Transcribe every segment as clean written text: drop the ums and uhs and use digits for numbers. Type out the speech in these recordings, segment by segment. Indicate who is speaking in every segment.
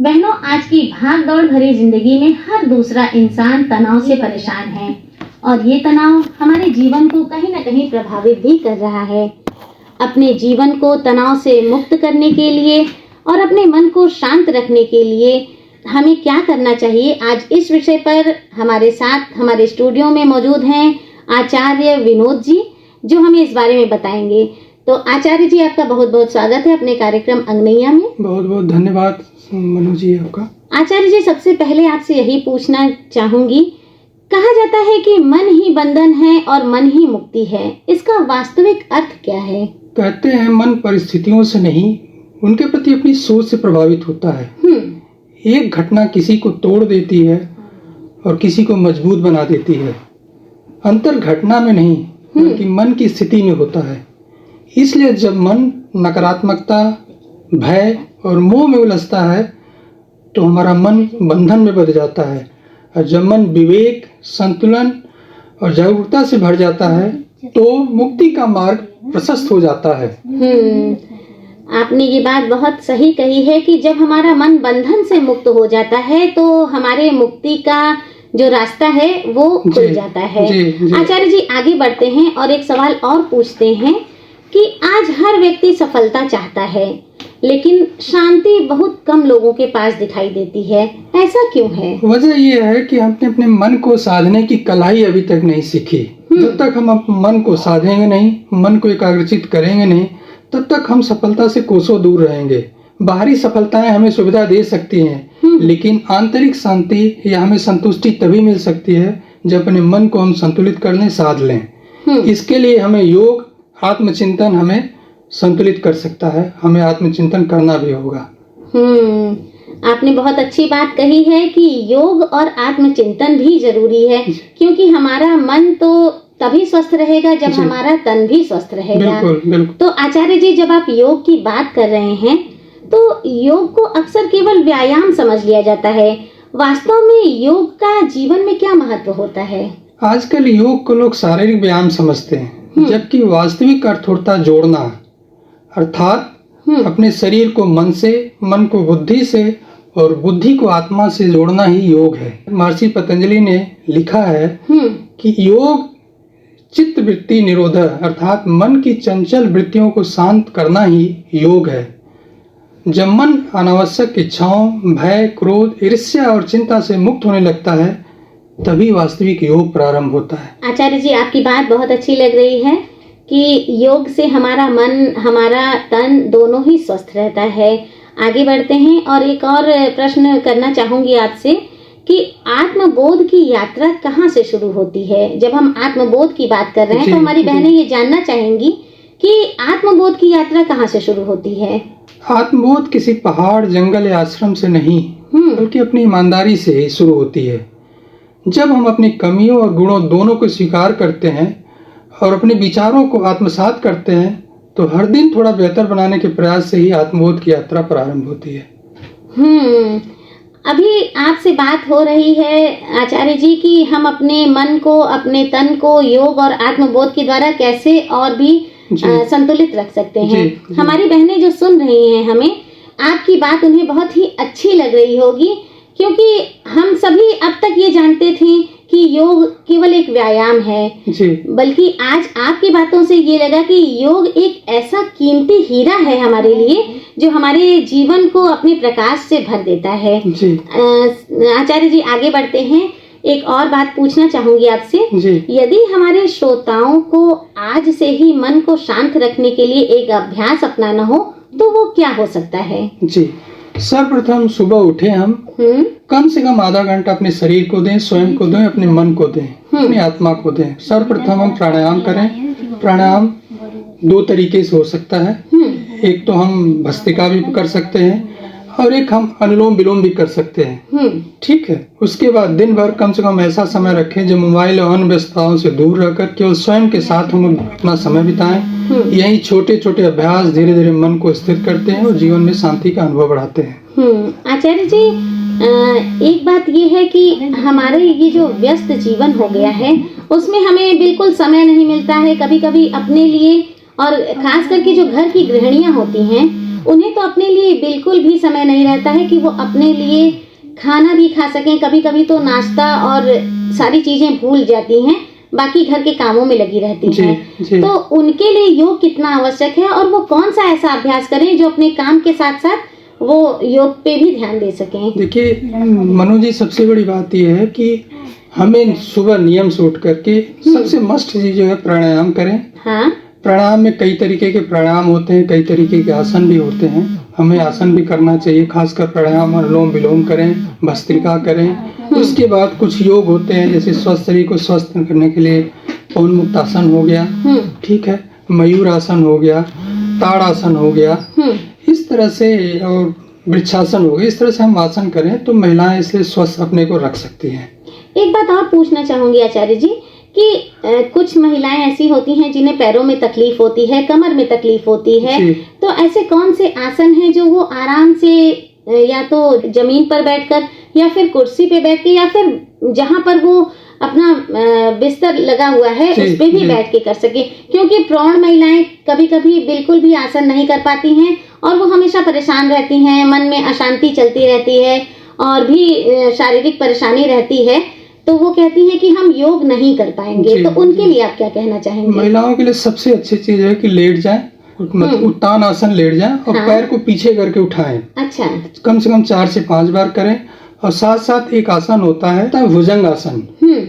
Speaker 1: बहनों, आज की भाग दौड़ भरी जिंदगी में हर दूसरा इंसान तनाव से परेशान है और ये तनाव हमारे जीवन को कहीं ना कहीं प्रभावित भी कर रहा है। अपने जीवन को तनाव से मुक्त करने के लिए और अपने मन को शांत रखने के लिए हमें क्या करना चाहिए, आज इस विषय पर हमारे साथ हमारे स्टूडियो में मौजूद हैं आचार्य विनोद जी, जो हमें इस बारे में बताएंगे। तो आचार्य जी, आपका बहुत बहुत स्वागत है अपने कार्यक्रम अंगनैया में।
Speaker 2: बहुत बहुत धन्यवाद मनु जी आपका।
Speaker 1: आचार्य जी, सबसे पहले आपसे यही पूछना चाहूंगी, कहा जाता है कि मन ही बंधन है और मन ही मुक्ति है, इसका वास्तविक अर्थ क्या है?
Speaker 2: कहते हैं मन परिस्थितियों से नहीं, उनके प्रति अपनी सोच से प्रभावित होता है। एक घटना किसी को तोड़ देती है और किसी को मजबूत बना देती है। अंतर घटना में नहीं बल्कि मन की स्थिति में होता है। इसलिए जब मन नकारात्मकता, भय और मोह में उलझता है तो हमारा मन बंधन में बदल जाता है, और जब मन विवेक, संतुलन और जागरूकता से भर जाता है तो मुक्ति का मार्ग प्रशस्त हो जाता है।
Speaker 1: आपने ये बात बहुत सही कही है कि जब हमारा मन बंधन से मुक्त हो जाता है तो हमारे मुक्ति का जो रास्ता है वो खुल जाता है। आचार्य जी, आगे बढ़ते हैं और एक सवाल और पूछते हैं कि आज हर व्यक्ति सफलता चाहता है लेकिन शांति बहुत कम लोगों के पास दिखाई देती है, ऐसा क्यों है?
Speaker 2: वजह यह है कि हमने अपने मन को साधने की कला ही अभी तक नहीं सीखी। जब तक हम अपने मन को साधेंगे नहीं, मन को एकाग्रचित करेंगे नहीं, तब तक हम सफलता से कोसों दूर रहेंगे। बाहरी सफलताएं हमें सुविधा दे सकती हैं, लेकिन आंतरिक शांति या हमें संतुष्टि तभी मिल सकती है जब अपने मन को हम संतुलित कर लें, साध लें। इसके लिए हमें योग, आत्मचिंतन हमें संतुलित कर सकता है। हमें आत्मचिंतन करना भी होगा।
Speaker 1: आपने बहुत अच्छी बात कही है कि योग और आत्मचिंतन भी जरूरी है, क्योंकि हमारा मन तो तभी स्वस्थ रहेगा जब हमारा तन भी स्वस्थ रहेगा।
Speaker 2: बिल्कुल।
Speaker 1: तो आचार्य जी, जब आप योग की बात कर रहे हैं तो योग को अक्सर केवल व्यायाम समझ लिया जाता है। वास्तव में योग का जीवन में क्या महत्व होता है?
Speaker 2: आजकल योग को लोग शारीरिक व्यायाम समझते हैं, जबकि वास्तविक अर्थ होता है जोड़ना, अर्थात अपने शरीर को मन से, मन को बुद्धि से और बुद्धि को आत्मा से जोड़ना ही योग है। महर्षि पतंजलि ने लिखा है कि योग चित्त वृत्ति निरोध, अर्थात मन की चंचल वृत्तियों को शांत करना ही योग है। जब मन अनावश्यक इच्छाओं, भय, क्रोध, ईर्ष्या और चिंता से मुक्त होने लगता है तभी वास्तविक योग प्रारंभ होता है।
Speaker 1: आचार्य जी, आपकी बात बहुत अच्छी लग रही है कि योग से हमारा मन, हमारा तन दोनों ही स्वस्थ रहता है। आगे बढ़ते हैं और एक और प्रश्न करना चाहूंगी आपसे कि आत्मबोध की यात्रा कहाँ से शुरू होती है? जब हम आत्मबोध की बात कर रहे हैं तो हमारी बहनें ये जानना चाहेंगी कि आत्मबोध की यात्रा कहाँ से शुरू होती है?
Speaker 2: आत्मबोध किसी पहाड़, जंगल या आश्रम से नहीं बल्कि अपनी ईमानदारी से ही शुरू होती है। जब हम अपनी कमियों और गुणों दोनों को स्वीकार करते हैं और अपने विचारों को आत्मसात करते हैं तो हर दिन थोड़ा बेहतर बनाने के प्रयास से ही आत्मबोध की यात्रा प्रारंभ होती है।
Speaker 1: अभी आपसे बात हो रही है आचार्य जी कि हम अपने मन को, अपने तन को योग और आत्मबोध के द्वारा कैसे और भी संतुलित रख सकते हैं। हमारी बहनें जो सुन रही हैं, हमें आपकी बात उन्हें बहुत ही अच्छी लग रही होगी, क्योंकि हम सभी अब तक ये जानते थे कि योग केवल एक व्यायाम है, बल्कि आज आपकी बातों से ये लगा कि योग एक ऐसा कीमती हीरा है हमारे लिए जो हमारे जीवन को अपने प्रकाश से भर देता है। आचार्य जी, आगे बढ़ते हैं। एक और बात पूछना चाहूंगी आपसे, यदि हमारे श्रोताओं को आज से ही मन को शांत रखने के लिए एक अभ्यास अपनाना हो तो वो क्या हो सकता है?
Speaker 2: सर्वप्रथम सुबह उठे हम कम से कम आधा घंटा अपने शरीर को दें, स्वयं को दें, अपने मन को दें, अपनी आत्मा को दें। सर्वप्रथम हम प्राणायाम करें। प्राणायाम दो तरीके से हो सकता है। एक तो हम भस्त्रिका भी कर सकते हैं और एक हम अनुलोम विलोम भी कर सकते हैं। ठीक है। उसके बाद दिन भर कम से कम ऐसा समय रखें जो मोबाइल और अन्य व्यस्तताओं से दूर रहकर केवल स्वयं के साथ हम अपना समय बिताएं। यही छोटे छोटे अभ्यास धीरे धीरे मन को स्थिर करते हैं और जीवन में शांति का अनुभव बढ़ाते हैं।
Speaker 1: आचार्य जी, एक बात ये है कि हमारे ये जो व्यस्त जीवन हो गया है उसमें हमें बिल्कुल समय नहीं मिलता है कभी कभी अपने लिए, और खास करके जो घर की गृहिणियां होती हैं उन्हें तो अपने लिए बिल्कुल भी समय नहीं रहता है कि वो अपने लिए खाना भी खा सकें। कभी कभी तो नाश्ता और सारी चीजें भूल जाती हैं, बाकी घर के कामों में लगी रहती हैं। तो उनके लिए योग कितना आवश्यक है और वो कौन सा ऐसा अभ्यास करें जो अपने काम के साथ साथ वो योग पे भी ध्यान दे सकें?
Speaker 2: देखिए मनु जी, सबसे बड़ी बात यह है कि हमें सुबह नियम से उठ करके सबसे मस्ट चीज जो है प्राणायाम करें। हाँ? प्राणायाम में कई तरीके के प्राणायाम होते हैं, कई तरीके के आसन भी होते हैं। हमें आसन भी करना चाहिए, खासकर प्राणायाम, अनुलोम विलोम करें, भस्त्रिका करें। उसके बाद कुछ योग होते हैं, जैसे स्वस्थ शरीर को स्वस्थ करने के लिए पवन मुक्त आसन हो गया, ठीक है, मयूर आसन हो गया, ताड़ आसन हो गया, इस तरह से, और वृक्षासन हो गया। इस तरह से हम आसन करें तो महिलाएं इससे स्वस्थ अपने को रख सकती हैं।
Speaker 1: एक बात और पूछना चाहूंगी आचार्य जी कि कुछ महिलाएं ऐसी होती हैं जिन्हें पैरों में तकलीफ होती है, कमर में तकलीफ होती है, तो ऐसे कौन से आसन हैं जो वो आराम से या तो जमीन पर बैठकर या फिर कुर्सी पे बैठ के या फिर जहां पर वो अपना बिस्तर लगा हुआ है उस पे भी बैठ के कर सके? क्योंकि प्रौढ़ महिलाएं कभी कभी बिल्कुल भी आसन नहीं कर पाती हैं और वो हमेशा परेशान रहती हैं, मन में अशांति चलती रहती है और भी शारीरिक परेशानी रहती है, तो वो कहती हैं कि हम योग नहीं कर पाएंगे। तो उनके लिए आप क्या कहना चाहेंगे?
Speaker 2: महिलाओं के लिए सबसे अच्छी चीज है कि लेट जाएं, उत्तान आसन लेट जाएं और पैर को पीछे करके उठाएं। अच्छा, कम से कम 4 से 5 बार करें। और साथ साथ एक आसन होता है भुजंग आसन।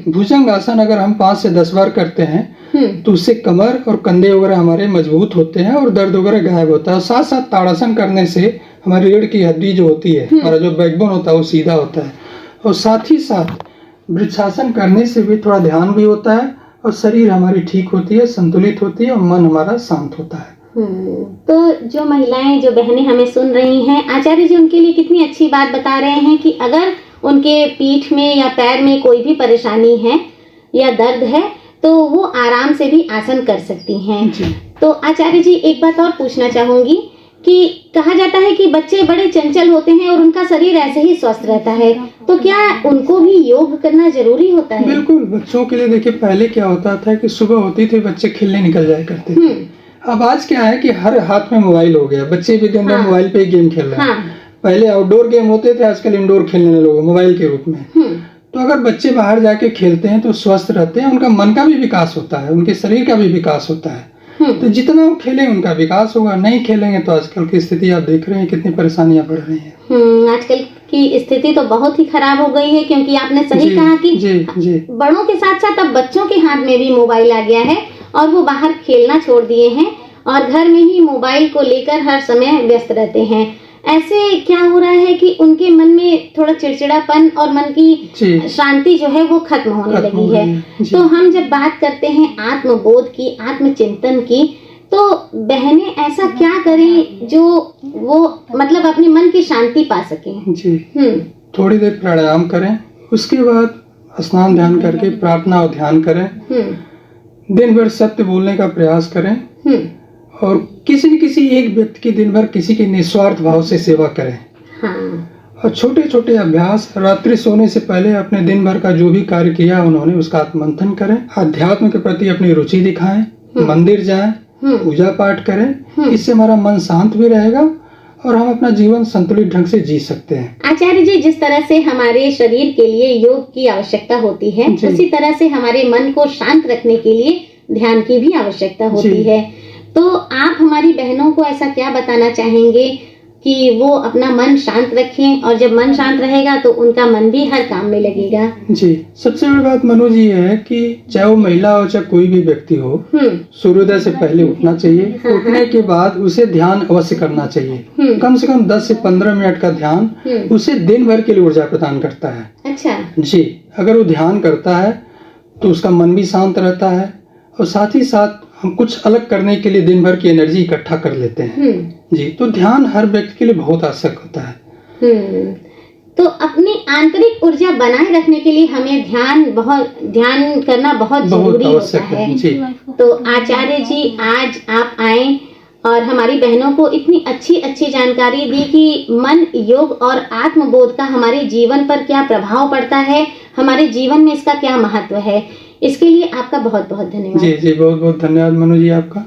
Speaker 2: भुजंग आसन अगर हम 5 से 10 बार करते हैं तो उससे कमर और कंधे वगैरह हमारे मजबूत होते हैं और दर्द वगैरह गायब होता है। साथ साथ ताड़ासन करने से हमारी रीढ़ की हड्डी जो होती है, हमारा जो बैकबोन होता है, वो सीधा होता है। और साथ ही साथ वृक्षासन करने से भी थोड़ा ध्यान भी होता है और शरीर हमारी ठीक होती है, संतुलित होती है और मन हमारा शांत होता है।
Speaker 1: तो जो महिलाएं, जो बहनें हमें सुन रही हैं, आचार्य जी उनके लिए कितनी अच्छी बात बता रहे हैं कि अगर उनके पीठ में या पैर में कोई भी परेशानी है या दर्द है तो वो आराम से भी आसन कर सकती हैं। तो आचार्य जी एक बात और पूछना चाहूंगी कि कहा जाता है कि बच्चे बड़े चंचल होते हैं और उनका शरीर ऐसे ही स्वस्थ रहता है, तो क्या उनको भी योग करना जरूरी होता है?
Speaker 2: बिल्कुल, बच्चों के लिए देखिए पहले क्या होता था कि सुबह होती थी बच्चे खेलने निकल जाया करते थे। अब आज क्या है कि हर हाथ में मोबाइल हो गया, बच्चे भी दिन भर मोबाइल पे गेम खेल रहे हैं। पहले आउटडोर गेम होते थे, आजकल इंडोर खेलने लोग मोबाइल के रूप में। तो अगर बच्चे बाहर जाके खेलते हैं तो स्वस्थ रहते हैं, उनका मन का भी विकास होता है, उनके शरीर का भी विकास होता है। तो जितना वो खेलें उनका विकास होगा। नहीं खेलेंगे तो आजकल की स्थिति आप देख रहे हैं कितनी परेशानियां बढ़ रही हैं।
Speaker 1: आजकल की स्थिति तो बहुत ही खराब हो गई है, क्योंकि आपने सही कहा कि बड़ों के साथ साथ अब बच्चों के हाथ में भी मोबाइल आ गया है और वो बाहर खेलना छोड़ दिए हैं और घर में ही मोबाइल को लेकर हर समय व्यस्त रहते हैं। ऐसे क्या हो रहा है कि उनके मन में थोड़ा चिड़चिड़ापन और मन की शांति जो है वो खत्म होने लगी है। तो हम जब बात करते हैं आत्मबोध की, आत्मचिंतन की, तो बहनें ऐसा क्या करें जो वो मतलब अपने मन की शांति पा सकें?
Speaker 2: थोड़ी देर प्राणायाम करें, उसके बाद स्नान ध्यान करके प्रार्थना और ध्यान करें, दिन भर सत्य बोलने का प्रयास करें और किसी न किसी एक व्यक्ति की दिन भर किसी की निस्वार्थ भाव से सेवा करें। और छोटे छोटे अभ्यास, रात्रि सोने से पहले अपने दिन भर का जो भी कार्य किया उन्होंने उसका आत्ममंथन करें, अध्यात्म के प्रति अपनी रुचि दिखाएं, मंदिर जाएं, पूजा पाठ करें। इससे हमारा मन शांत भी रहेगा और हम अपना जीवन संतुलित ढंग से जी सकते हैं।
Speaker 1: आचार्य जी, जिस तरह से हमारे शरीर के लिए योग की आवश्यकता होती है, उसी तरह से हमारे मन को शांत रखने के लिए ध्यान की भी आवश्यकता होती है। तो आप हमारी बहनों को ऐसा क्या बताना चाहेंगे कि वो अपना मन शांत रखें, और जब मन शांत रहेगा तो उनका मन भी हर काम में लगेगा?
Speaker 2: जी, सबसे बड़ी बात मनोज जी है कि चाहे वो महिला हो चाहे कोई भी व्यक्ति हो, सूर्योदय से पहले उठना चाहिए। उठने के बाद उसे ध्यान अवश्य करना चाहिए। कम से कम 10 से 15 मिनट का ध्यान उसे दिन भर के लिए ऊर्जा प्रदान करता है। अच्छा जी, अगर वो ध्यान करता है तो उसका मन भी शांत रहता है और साथ ही साथ हम कुछ अलग करने के लिए दिन भर की एनर्जी इकट्ठा कर लेते हैं। जी, तो ध्यान हर व्यक्ति के लिए बहुत आवश्यक होता है।
Speaker 1: तो अपनी आंतरिक ऊर्जा बनाए रखने के लिए हमें ध्यान करना बहुत जरूरी होता है। जी। तो आचार्य जी, आज आप आए और हमारी बहनों को इतनी अच्छी जानकारी दी कि मन, योग और आत्मबोध का हमारे जीवन पर क्या प्रभाव पड़ता है, हमारे जीवन में इसका क्या महत्व है। इसके लिए आपका बहुत बहुत धन्यवाद।
Speaker 2: जी, बहुत बहुत धन्यवाद मनु जी आपका।